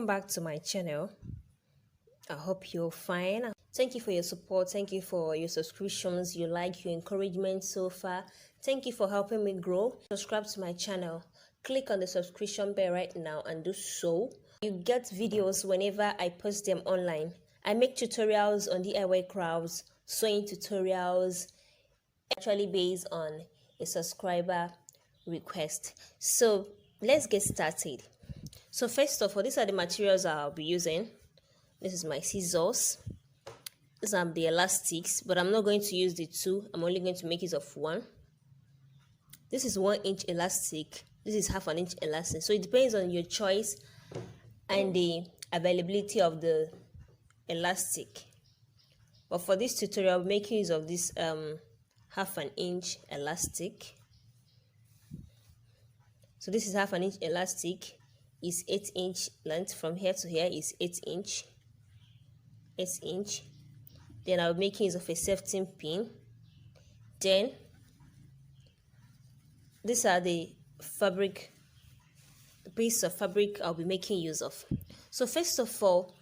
welcome back to my channel. I hope you're fine. Thank you for your support. Thank you for your subscriptions, your your encouragement so far. Thank you for helping me grow. Subscribe to my channel. Click on the subscription bell right now and do so. You get videos whenever I post them online. I make tutorials on DIY crafts, sewing tutorials, actually based on a subscriber request. So let's get started. So first of all, these are the materials I'll be using. This is my scissors. These are the elastics, but I'm not going to use the two. I'm only going to make use of one. This is 1 inch elastic. This is half an inch elastic. So it depends on your choice and the availability of the elastic. But for this tutorial, I'll make use of this half an inch elastic. So this is half an inch elastic. Is 8 inch length. From here to here is 8 inch. Then I'll make use of a safety pin. Then these are the piece of fabric I'll be making use of. So first of all,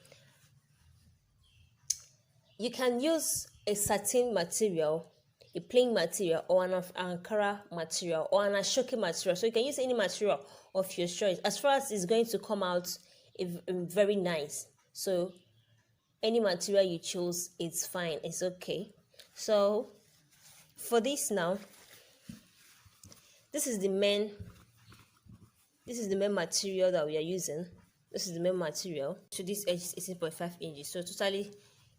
you can use a satin material, a plain material, or an Ankara material, or an Ashoke material. So you can use any material of your choice, as far as it's going to come out very nice. So any material you choose, it's fine, it's okay. So for this now, this is the main material that we are using. This is the main material. So this edge is 18.5 inches. So totally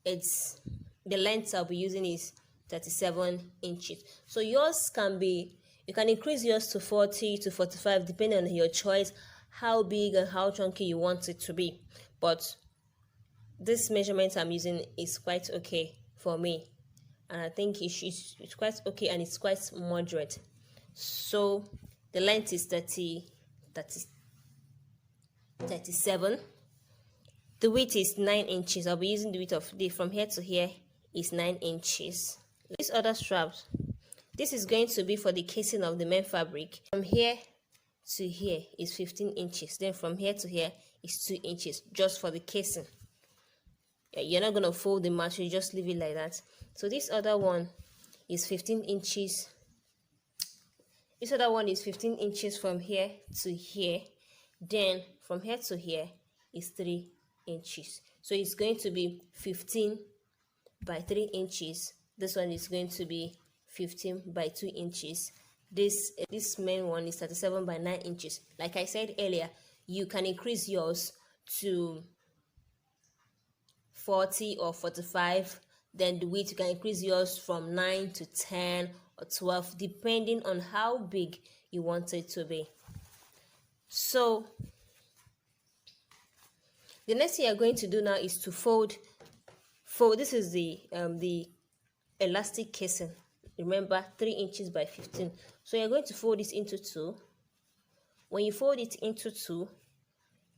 it's the length I'll be using is 37 inches. So yours can be, you can increase yours to 40 to 45 depending on your choice, how big and how chunky you want it to be. But this measurement I'm using is quite okay for me, and I think it's quite okay and it's quite moderate. So the length is 37. The width is 9 inches. I'll be using the width of from here to here is 9 inches. These other straps, this is going to be for the casing of the main fabric. From here to here is 15 inches. Then from here to here is 2 inches just for the casing. You're not going to fold the material, you just leave it like that. So this other one is 15 inches. This other one is 15 inches from here to here. Then from here to here is 3 inches. So it's going to be 15 by 3 inches. This one is going to be 15 by 2 inches. This main one is 37 by 9 inches. Like I said earlier, you can increase yours to 40 or 45. Then the width, you can increase yours from 9 to 10 or 12 depending on how big you want it to be. So the next thing you're going to do now is to fold. This is the elastic casing. Remember, 3 inches by 15. So you're going to fold this into two. When you fold it into two,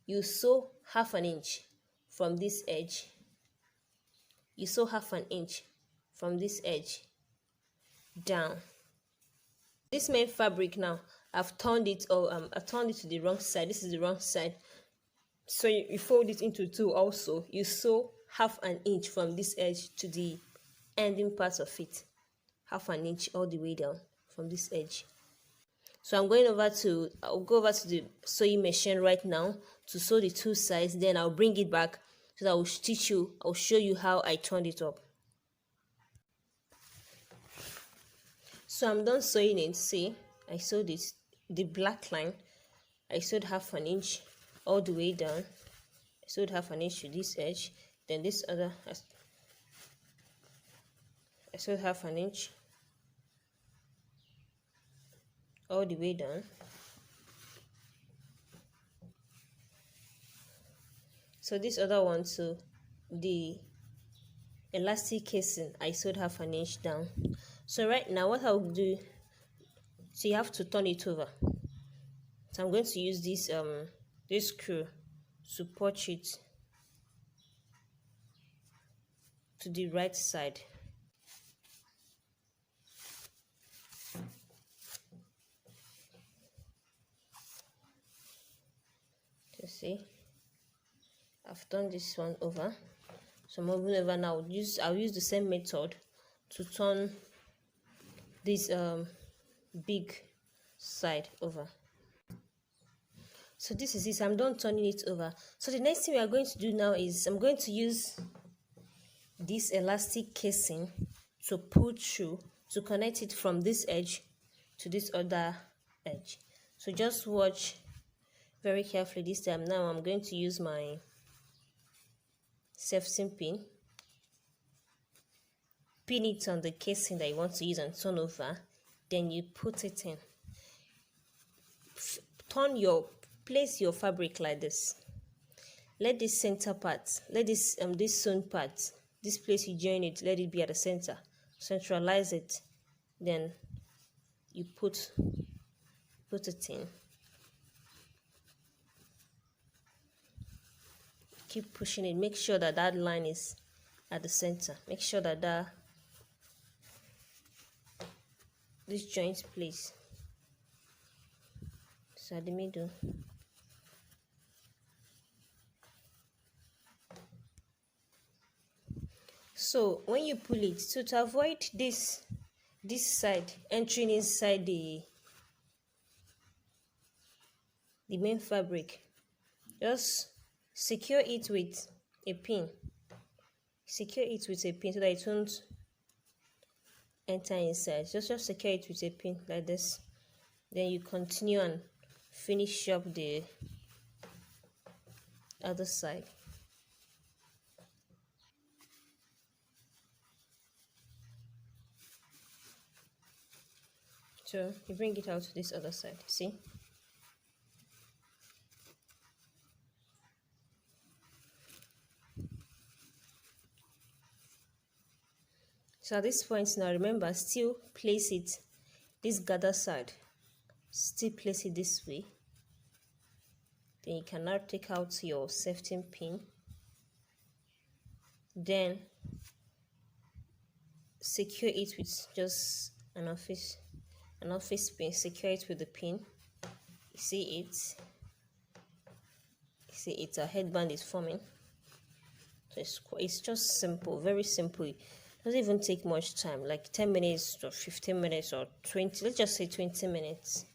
you sew half an inch from this edge. You sew half an inch from this edge down. This main fabric now, I've turned it to the wrong side. This is the wrong side. So you fold it into two also. You sew half an inch from this edge to the ending part of it. Half an inch all the way down from this edge. So I'll go over to the sewing machine right now to sew the two sides. Then I'll bring it back so that I'll show you how I turned it up. So I'm done sewing it. See, I sewed it, the black line. I sewed half an inch all the way down. I sewed half an inch to this edge. Then this other, I sewed half an inch all the way down. So this other one, so the elastic casing, I sewed half an inch down. So right now what I'll do, so you have to turn it over. So I'm going to use this screw to push it to the right side. You see, I've done this one over, so I'm moving over now. I'll use the same method to turn this big side over. So this is it. I'm done turning it over. So the next thing we are going to do now is I'm going to use this elastic casing to pull through to connect it from this edge to this other edge. So just watch very carefully this time. Now I'm going to use my safety pin it on the casing that you want to use and turn over, then you put it in. Place your fabric like this. Let this center part, let this sewn part, this place you join it, let it be at the center. Centralize it, then you put it in. Keep pushing it. Make sure that that line is at the center. Make sure that this joint place is at the middle. So when you pull it, so to avoid this side entering inside the main fabric, just secure it with a pin. Secure it with a pin so that it won't enter inside. Just secure it with a pin like this. Then you continue and finish up the other side. So you bring it out to this other side, see? So at this point now, remember, still place it, this gather side, still place it this way. Then you can now take out your safety pin. Then secure it with just an office pin. Secure it with the pin. You see it. You see it's a headband is forming. So it's just simple, very simple. It doesn't even take much time, like 10 minutes or 15 minutes or 20. Let's just say 20 minutes.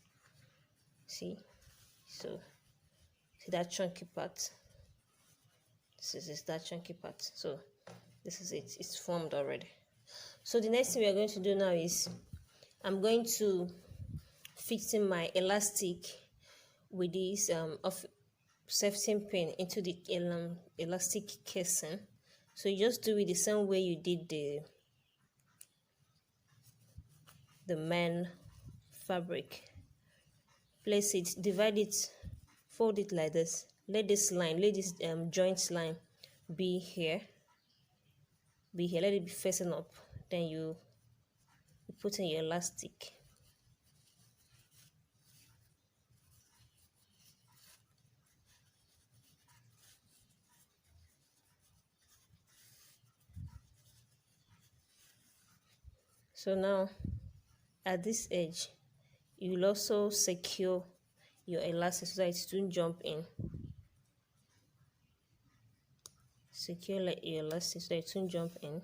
See, so see that chunky part. This is that chunky part. So this is it. It's formed already. So the next thing we are going to do now is I'm going to fit in my elastic with this safety pin into the elastic casing. So you just do it the same way you did the main fabric. Place it, divide it, fold it like this. Let this joint line be here. Let it be facing up. Then you put in your elastic. So now at this edge, you will also secure your elastic so that it don't jump in. Secure your elastic so that it don't jump in,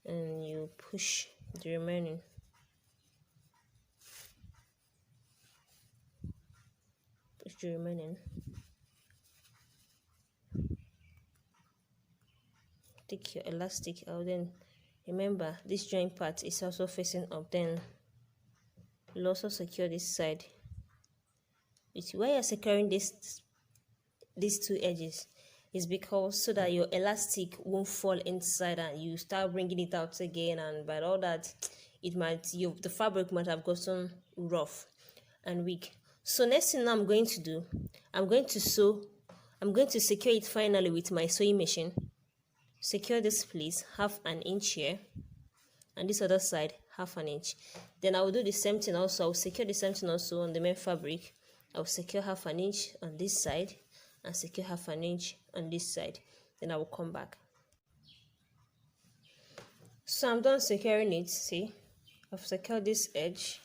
and you push the remaining. Push the remaining. Take your elastic out. Then remember, this joint part is also facing up. Then you'll also secure this side. Why you're securing these two edges is because so that your elastic won't fall inside and you start bringing it out again, and by all that the fabric might have gotten rough and weak. So next thing I'm going to do, I'm going to secure it finally with my sewing machine. Secure this place 1/2 inch here, and this other side 1/2 inch. Then I will do the same thing also. I'll secure the same thing also on the main fabric. I'll secure 1/2 inch on this side and secure 1/2 inch on this side. Then I will come back. So I'm done securing it. See, I've secured this edge,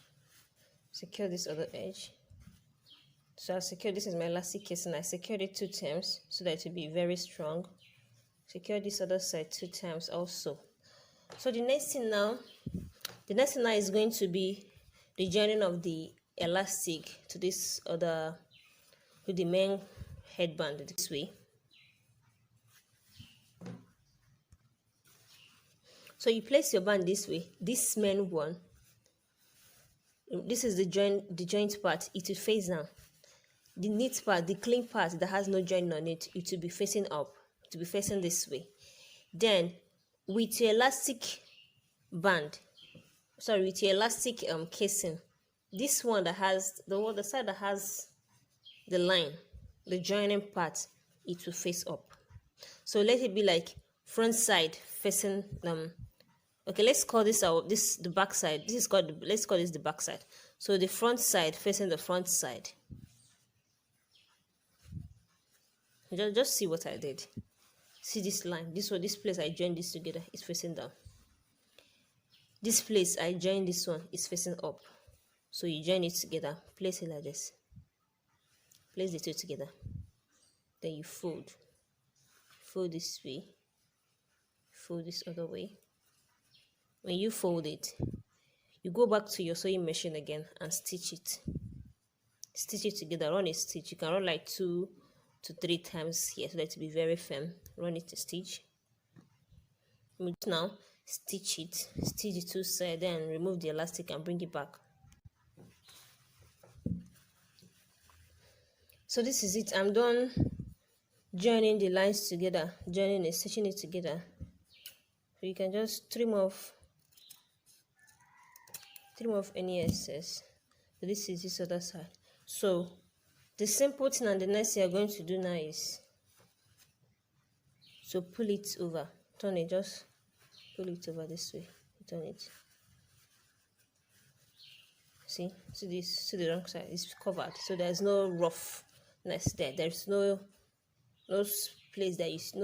secure this other edge, So I secured, this is my elastic casing. I secured it 2 times so that it will be very strong. Secure this other side 2 times also. So the next thing now is going to be the joining of the elastic to this other, to the main headband this way. So you place your band this way. This main one, this is the joint part. It will face down. The neat part, the clean part that has no joint on it, it will be facing up. It will be facing this way. Then with your elastic band, sorry, with your elastic casing, this one that has the side that has the line, the joining part, it will face up. So let it be like front side facing okay, let's call this the back side. This is called let's call this the back side. So the front side facing the front side. Just see what I did. See this line, this place I joined this together is facing down. This place I joined this one is facing up. So you join it together, place it like this. Place the two together. Then you fold. Fold this way. Fold this other way. When you fold it, you go back to your sewing machine again and stitch it. Stitch it together, run a stitch. You can run like 2 to 3 times here so that it will be very firm. Run it to stitch. Now stitch it, stitch the 2 sides, then remove the elastic and bring it back. So this is it. I'm done joining the lines together, joining and stitching it together. So you can just trim off any excess. So this is this other side. So the simple thing and the next thing you're going to do now is, so pull it over, turn it, just pull it over this way, turn it. See this, see the wrong side is covered, so there's no roughness there. There's no place that you see,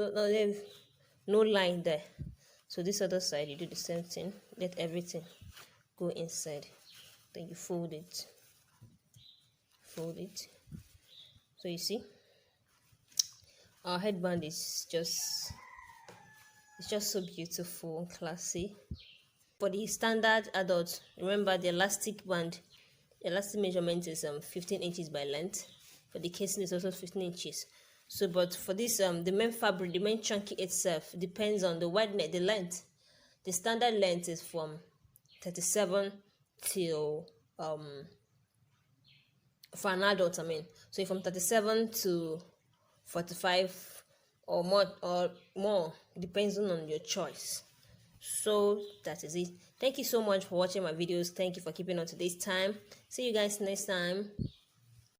no line there. So this other side you do the same thing, let everything go inside, then you fold it. So you see our headband is just so beautiful and classy. For the standard adult, remember the elastic measurement is 15 inches by length. For the casing is also 15 inches. So but for this the main fabric, the main chunky itself depends on the wideness, the length. The standard length is from 37 till for an adult, so from 37 to 45 or more depends on your choice. So that is it. Thank you so much for watching my videos. Thank you for keeping on today's time. See you guys next time.